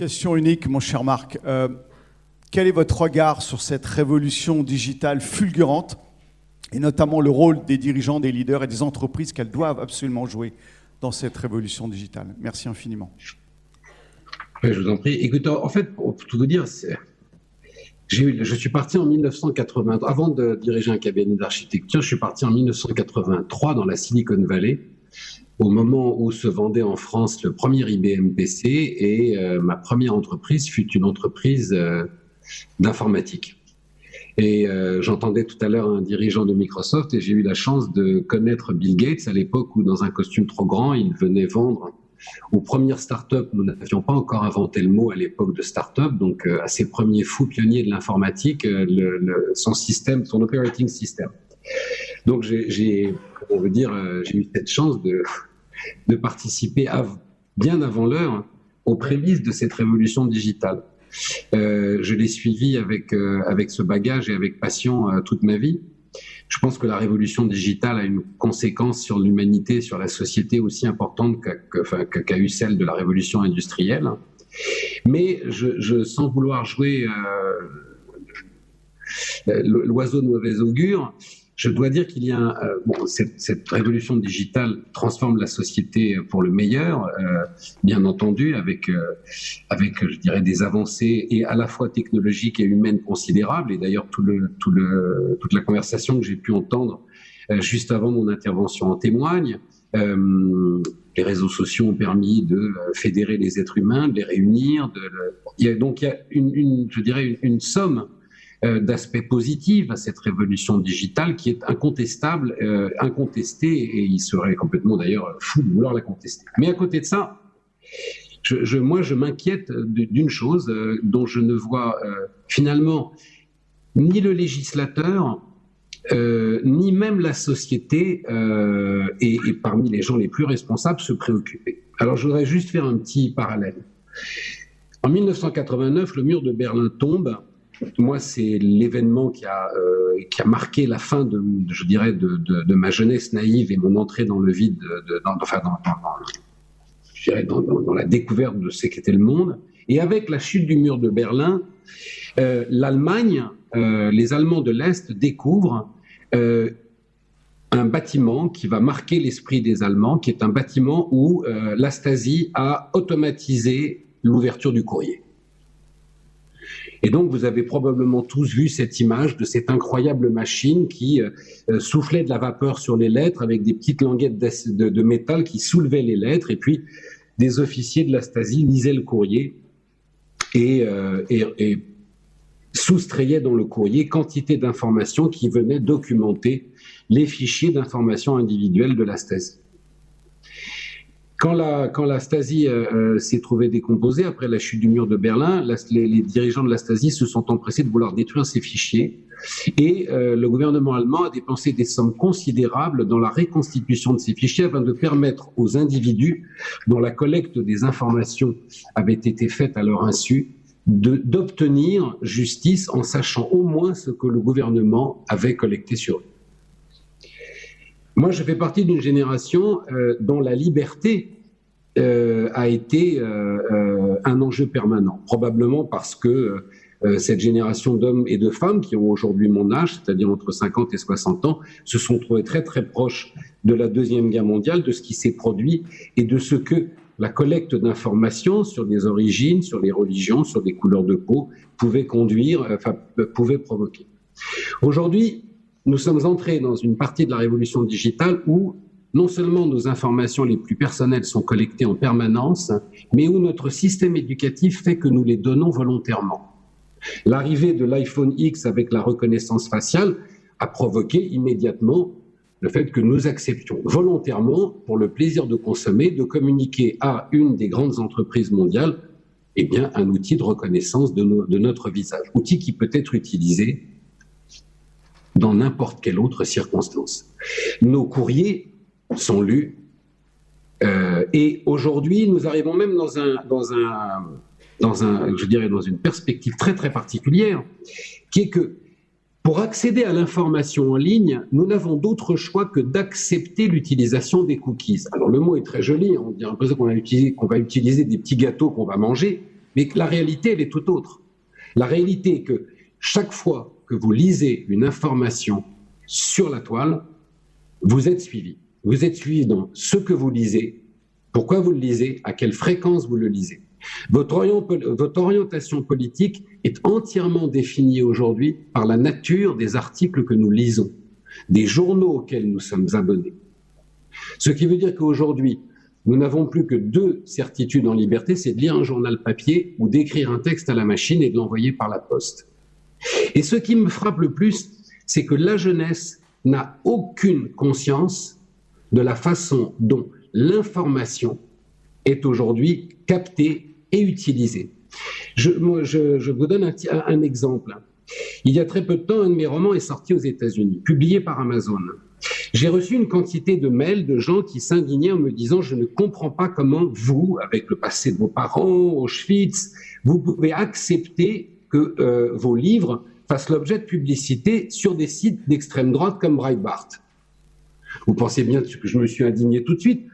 Question unique, mon cher Marc. Quel est votre regard sur cette révolution digitale fulgurante et notamment le rôle des dirigeants, des leaders et des entreprises qu'elles doivent absolument jouer dans cette révolution digitale? Merci infiniment. Oui, je vous en prie. Écoutez, en fait, pour tout vous dire, je suis parti en 1983. Avant de diriger un cabinet d'architecture, je suis parti en 1983 dans la Silicon Valley, au moment où se vendait en France le premier IBM PC, et ma première entreprise fut une entreprise d'informatique. Et j'entendais tout à l'heure un dirigeant de Microsoft, et j'ai eu la chance de connaître Bill Gates à l'époque où, dans un costume trop grand, il venait vendre aux premières startups. Nous n'avions pas encore inventé le mot à l'époque de startup, donc à ses premiers fous pionniers de l'informatique, son système, son operating system. Donc j'ai eu cette chance de participer bien avant l'heure aux prémices de cette révolution digitale. Je l'ai suivi avec ce bagage et avec passion toute ma vie. Je pense que la révolution digitale a une conséquence sur l'humanité, sur la société aussi importante qu'a eu celle de la révolution industrielle. Mais sans vouloir jouer l'oiseau de mauvais augure, je dois dire qu'il y a cette révolution digitale transforme la société pour le meilleur, bien entendu, avec je dirais des avancées et à la fois technologiques et humaines considérables. Et d'ailleurs toute la conversation que j'ai pu entendre juste avant mon intervention en témoigne. Les réseaux sociaux ont permis de fédérer les êtres humains, de les réunir. Il y a une somme d'aspects positifs à cette révolution digitale qui est incontestable, incontestée, et il serait complètement d'ailleurs fou de vouloir la contester. Mais à côté de ça, moi je m'inquiète d'une chose dont je ne vois finalement ni le législateur, ni même la société et parmi les gens les plus responsables se préoccuper. Alors je voudrais juste faire un petit parallèle. En 1989, le mur de Berlin tombe. Moi, c'est l'événement qui a marqué la fin de ma jeunesse naïve et mon entrée dans le vide, dans la découverte de ce qu'était le monde. Et avec la chute du mur de Berlin, l'Allemagne, les Allemands de l'Est découvrent un bâtiment qui va marquer l'esprit des Allemands, qui est un bâtiment où la Stasi a automatisé l'ouverture du courrier. Et donc, vous avez probablement tous vu cette image de cette incroyable machine qui soufflait de la vapeur sur les lettres avec des petites languettes de métal qui soulevaient les lettres, et puis des officiers de la Stasi lisaient le courrier et soustrayaient dans le courrier quantité d'informations qui venaient documenter les fichiers d'informations individuelles de la Stasi. Quand la Stasi s'est trouvée décomposée après la chute du mur de Berlin, les dirigeants de la Stasi se sont empressés de vouloir détruire ces fichiers, et le gouvernement allemand a dépensé des sommes considérables dans la reconstitution de ces fichiers afin de permettre aux individus dont la collecte des informations avait été faite à leur insu d'obtenir justice en sachant au moins ce que le gouvernement avait collecté sur eux. Moi, je fais partie d'une génération dont la liberté a été un enjeu permanent, probablement parce que cette génération d'hommes et de femmes qui ont aujourd'hui mon âge, c'est-à-dire entre 50 et 60 ans, se sont trouvés très très proches de la Deuxième Guerre mondiale, de ce qui s'est produit et de ce que la collecte d'informations sur des origines, sur les religions, sur des couleurs de peau pouvait provoquer. Aujourd'hui, nous sommes entrés dans une partie de la révolution digitale où non seulement nos informations les plus personnelles sont collectées en permanence, mais où notre système éducatif fait que nous les donnons volontairement. L'arrivée de l'iPhone X avec la reconnaissance faciale a provoqué immédiatement le fait que nous acceptions volontairement, pour le plaisir de consommer, de communiquer à une des grandes entreprises mondiales un outil de reconnaissance de notre visage, outil qui peut être utilisé dans n'importe quelle autre circonstance. Nos courriers sont lus et aujourd'hui, nous arrivons même dans une perspective très très particulière, qui est que pour accéder à l'information en ligne, nous n'avons d'autre choix que d'accepter l'utilisation des cookies. Alors le mot est très joli, on dirait l'impression qu'on va utiliser des petits gâteaux qu'on va manger, Mais la réalité, elle est tout autre. La réalité est que chaque fois que vous lisez une information sur la toile, vous êtes suivi. Vous êtes suivi dans ce que vous lisez, pourquoi vous le lisez, à quelle fréquence vous le lisez. Votre orientation politique est entièrement définie aujourd'hui par la nature des articles que nous lisons, des journaux auxquels nous sommes abonnés. Ce qui veut dire qu'aujourd'hui, nous n'avons plus que 2 certitudes en liberté, c'est de lire un journal papier ou d'écrire un texte à la machine et de l'envoyer par la poste. Et ce qui me frappe le plus, c'est que la jeunesse n'a aucune conscience de la façon dont l'information est aujourd'hui captée et utilisée. Je vous donne un exemple. Il y a très peu de temps, un de mes romans est sorti aux États-Unis, publié par Amazon. J'ai reçu une quantité de mails de gens qui s'indignaient en me disant « Je ne comprends pas comment vous, avec le passé de vos parents, Auschwitz, vous pouvez accepter que vos livres fassent l'objet de publicité sur des sites d'extrême droite comme Breitbart. » Vous pensez bien que je me suis indigné tout de suite.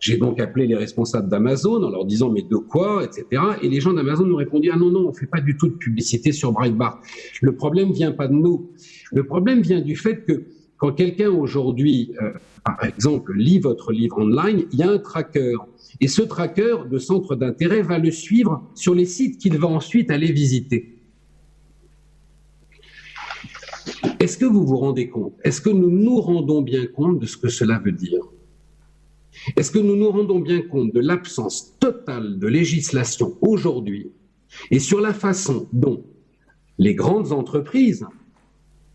J'ai donc appelé les responsables d'Amazon en leur disant « Mais de quoi ?» etc. Et les gens d'Amazon m'ont répondu « Ah non, non, on ne fait pas du tout de publicité sur Breitbart. » Le problème ne vient pas de nous. Le problème vient du fait que quand quelqu'un aujourd'hui, par exemple, lit votre livre online, il y a un tracker. Et ce tracker de centre d'intérêt va le suivre sur les sites qu'il va ensuite aller visiter. Est-ce que vous vous rendez compte? Est-ce que nous nous rendons bien compte de ce que cela veut dire? Est-ce que nous nous rendons bien compte de l'absence totale de législation aujourd'hui et sur la façon dont les grandes entreprises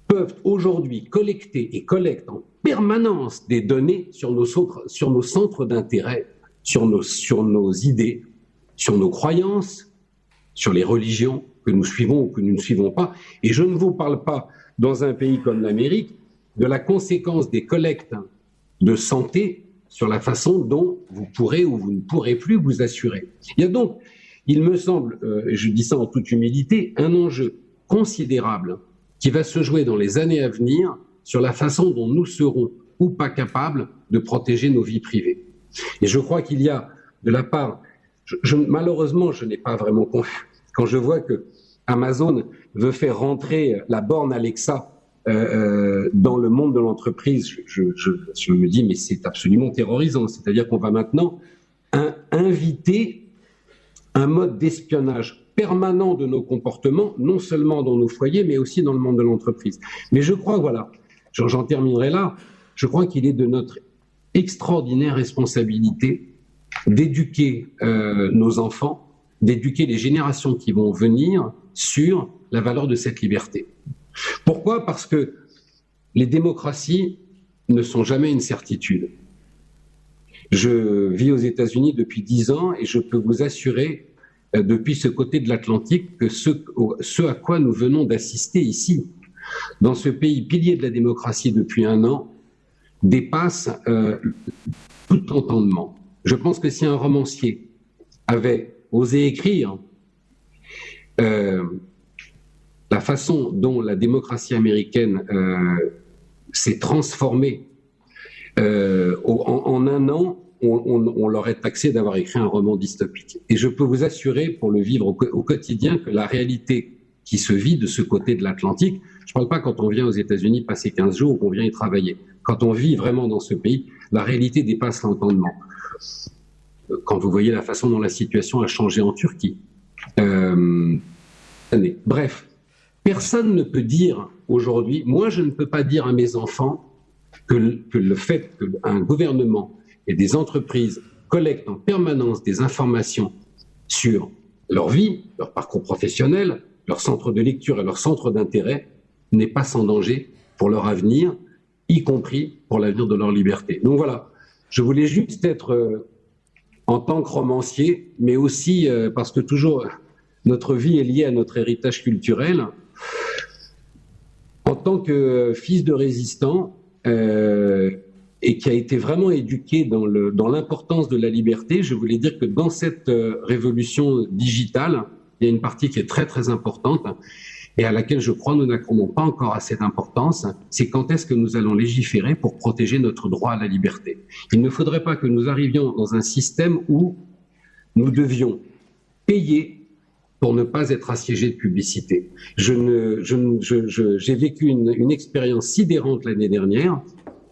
peuvent aujourd'hui collecter et collectent en permanence des données sur nos centres d'intérêt, sur nos idées, sur nos croyances, sur les religions que nous suivons ou que nous ne suivons pas. Et je ne vous parle pas, dans un pays comme l'Amérique, de la conséquence des collectes de santé sur la façon dont vous pourrez ou vous ne pourrez plus vous assurer. Il y a donc, il me semble, et je dis ça en toute humilité, un enjeu considérable qui va se jouer dans les années à venir sur la façon dont nous serons ou pas capables de protéger nos vies privées. Et je crois qu'il y a de la part, malheureusement, je n'ai pas vraiment confiance. Quand je vois que Amazon veut faire rentrer la borne Alexa dans le monde de l'entreprise, je me dis mais c'est absolument terrorisant. C'est-à-dire qu'on va maintenant inviter un mode d'espionnage permanent de nos comportements, non seulement dans nos foyers, mais aussi dans le monde de l'entreprise. Mais je crois, voilà, j'en terminerai là, je crois qu'il est de notre extraordinaire responsabilité d'éduquer nos enfants, d'éduquer les générations qui vont venir sur la valeur de cette liberté. Pourquoi? Parce que les démocraties ne sont jamais une certitude. Je vis aux États-Unis depuis 10 ans et je peux vous assurer depuis ce côté de l'Atlantique que ce à quoi nous venons d'assister ici, dans ce pays pilier de la démocratie depuis 1 an, dépasse tout entendement. Je pense que si un romancier avait osé écrire la façon dont la démocratie américaine s'est transformée en 1 an, on l'aurait taxé d'avoir écrit un roman dystopique. Et je peux vous assurer, pour le vivre au quotidien, que la réalité qui se vit de ce côté de l'Atlantique, je ne parle pas quand on vient aux États-Unis passer 15 jours ou qu'on vient y travailler. Quand on vit vraiment dans ce pays, la réalité dépasse l'entendement. Quand vous voyez la façon dont la situation a changé en Turquie. Bref, personne ne peut dire aujourd'hui, moi je ne peux pas dire à mes enfants que le fait qu'un gouvernement et des entreprises collectent en permanence des informations sur leur vie, leur parcours professionnel, leur centre de lecture et leur centre d'intérêt n'est pas sans danger pour leur avenir, y compris pour l'avenir de leur liberté. Donc voilà, je voulais juste être en tant que romancier, mais aussi parce que toujours notre vie est liée à notre héritage culturel. En tant que fils de résistant, et qui a été vraiment éduqué dans l'importance de la liberté, je voulais dire que dans cette révolution digitale, il y a une partie qui est très très importante et à laquelle je crois nous n'accordons pas encore assez d'importance, c'est quand est-ce que nous allons légiférer pour protéger notre droit à la liberté. Il ne faudrait pas que nous arrivions dans un système où nous devions payer pour ne pas être assiégé de publicité. J'ai vécu une expérience sidérante l'année dernière.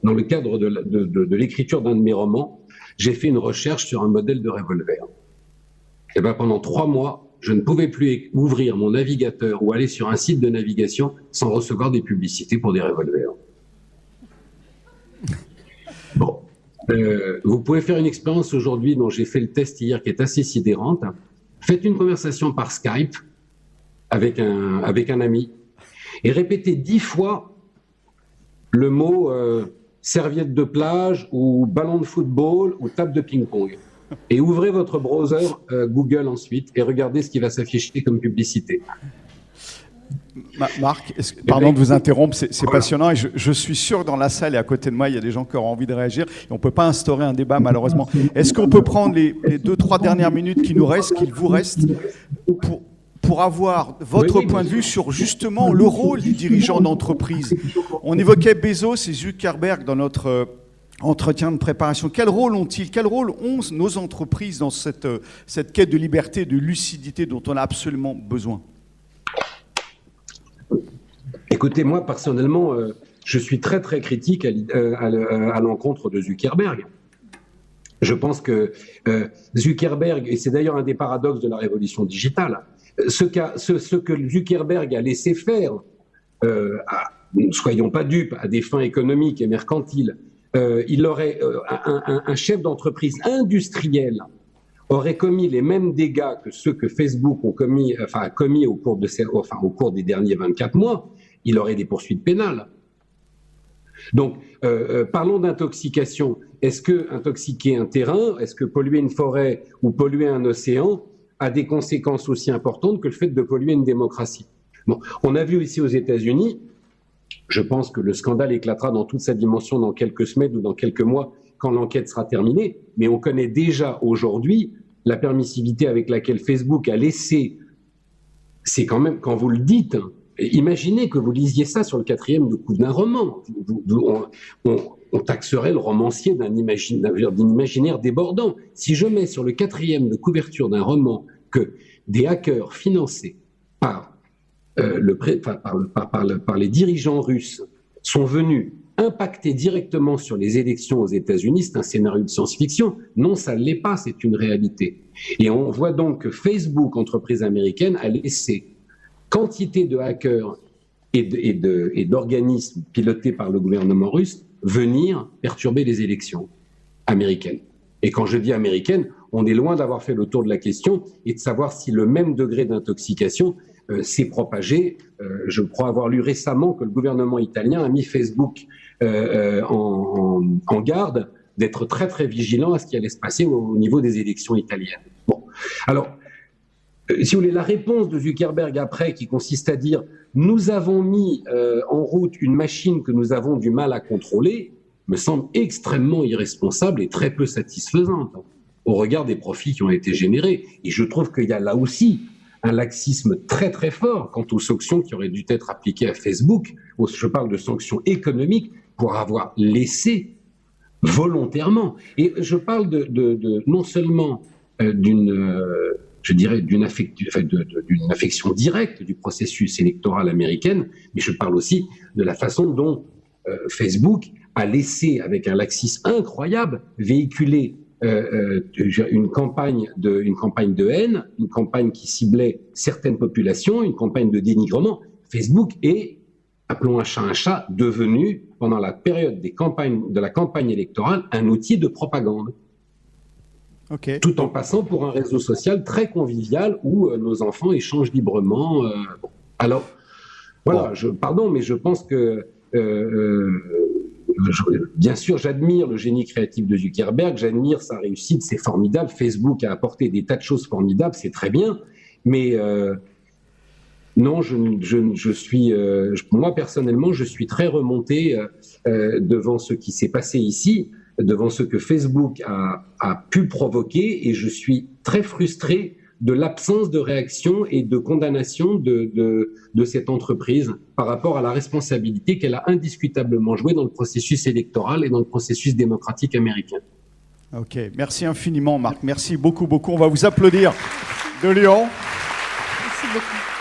Dans le cadre de l'écriture d'un de mes romans, j'ai fait une recherche sur un modèle de revolver. Et ben, pendant 3 mois, je ne pouvais plus ouvrir mon navigateur ou aller sur un site de navigation sans recevoir des publicités pour des revolvers. Bon. Vous pouvez faire une expérience aujourd'hui dont j'ai fait le test hier qui est assez sidérante. Faites une conversation par Skype avec un ami et répétez 10 fois le mot serviette de plage ou ballon de football ou table de ping-pong. Et ouvrez votre browser Google ensuite et regardez ce qui va s'afficher comme publicité. Marc, pardon de vous interrompre, c'est passionnant et je suis sûr que dans la salle et à côté de moi, il y a des gens qui auront envie de réagir et on ne peut pas instaurer un débat malheureusement. Est-ce qu'on peut prendre les 2-3 dernières minutes qu'il vous restent pour avoir votre point de vue sur justement le rôle des dirigeants d'entreprise? On évoquait Bezos et Zuckerberg dans notre entretien de préparation. Quel rôle ont-ils? Quel rôle ont nos entreprises dans cette quête de liberté, de lucidité dont on a absolument besoin? Écoutez, moi, personnellement, je suis très, très critique à l'encontre de Zuckerberg. Je pense que Zuckerberg, et c'est d'ailleurs un des paradoxes de la révolution digitale, ce que Zuckerberg a laissé faire, ne soyons pas dupes, à des fins économiques et mercantiles, il aurait un chef d'entreprise industriel aurait commis les mêmes dégâts que ceux que Facebook a commis au cours des derniers 24 mois, il aurait des poursuites pénales. Donc, parlons d'intoxication. Est-ce que intoxiquer un terrain, est-ce que polluer une forêt ou polluer un océan a des conséquences aussi importantes que le fait de polluer une démocratie? Bon, on a vu ici aux États-Unis, je pense que le scandale éclatera dans toute sa dimension dans quelques semaines ou dans quelques mois quand l'enquête sera terminée, mais on connaît déjà aujourd'hui la permissivité avec laquelle Facebook a laissé, c'est quand même, quand vous le dites, imaginez que vous lisiez ça sur le 4e de couve d'un roman. On taxerait le romancier d'un imaginaire débordant. Si je mets sur le 4e de couverture d'un roman que des hackers financés par les dirigeants russes sont venus impacter directement sur les élections aux États-Unis, c'est un scénario de science-fiction. Non, ça ne l'est pas, c'est une réalité. Et on voit donc que Facebook, entreprise américaine, a laissé quantité de hackers et d'organismes pilotés par le gouvernement russe venir perturber les élections américaines. Et quand je dis américaines, on est loin d'avoir fait le tour de la question et de savoir si le même degré d'intoxication s'est propagé. Je crois avoir lu récemment que le gouvernement italien a mis Facebook en garde d'être très très vigilant à ce qui allait se passer au niveau des élections italiennes. Bon, alors, si vous voulez, la réponse de Zuckerberg après, qui consiste à dire « nous avons mis en route une machine que nous avons du mal à contrôler », me semble extrêmement irresponsable et très peu satisfaisante au regard des profits qui ont été générés. Et je trouve qu'il y a là aussi un laxisme très très fort quant aux sanctions qui auraient dû être appliquées à Facebook. Je parle de sanctions économiques pour avoir laissé volontairement. Et je parle non seulement d'une affection directe du processus électoral américain, mais je parle aussi de la façon dont Facebook a laissé, avec un laxisme incroyable, véhiculer une campagne de haine, une campagne qui ciblait certaines populations, une campagne de dénigrement. Facebook est, appelons un chat, devenu, pendant la période de la campagne électorale, un outil de propagande. Okay. Tout en passant pour un réseau social très convivial où nos enfants échangent librement. Alors, voilà, pardon, mais je pense que bien sûr, j'admire le génie créatif de Zuckerberg, j'admire sa réussite, c'est formidable. Facebook a apporté des tas de choses formidables, c'est très bien. Mais non, moi personnellement, je suis très remonté devant ce qui s'est passé ici, devant ce que Facebook a pu provoquer, et je suis très frustré de l'absence de réaction et de condamnation de cette entreprise par rapport à la responsabilité qu'elle a indiscutablement jouée dans le processus électoral et dans le processus démocratique américain. Ok, merci infiniment Marc, merci beaucoup, beaucoup. On va vous applaudir de Lyon. beaucoup.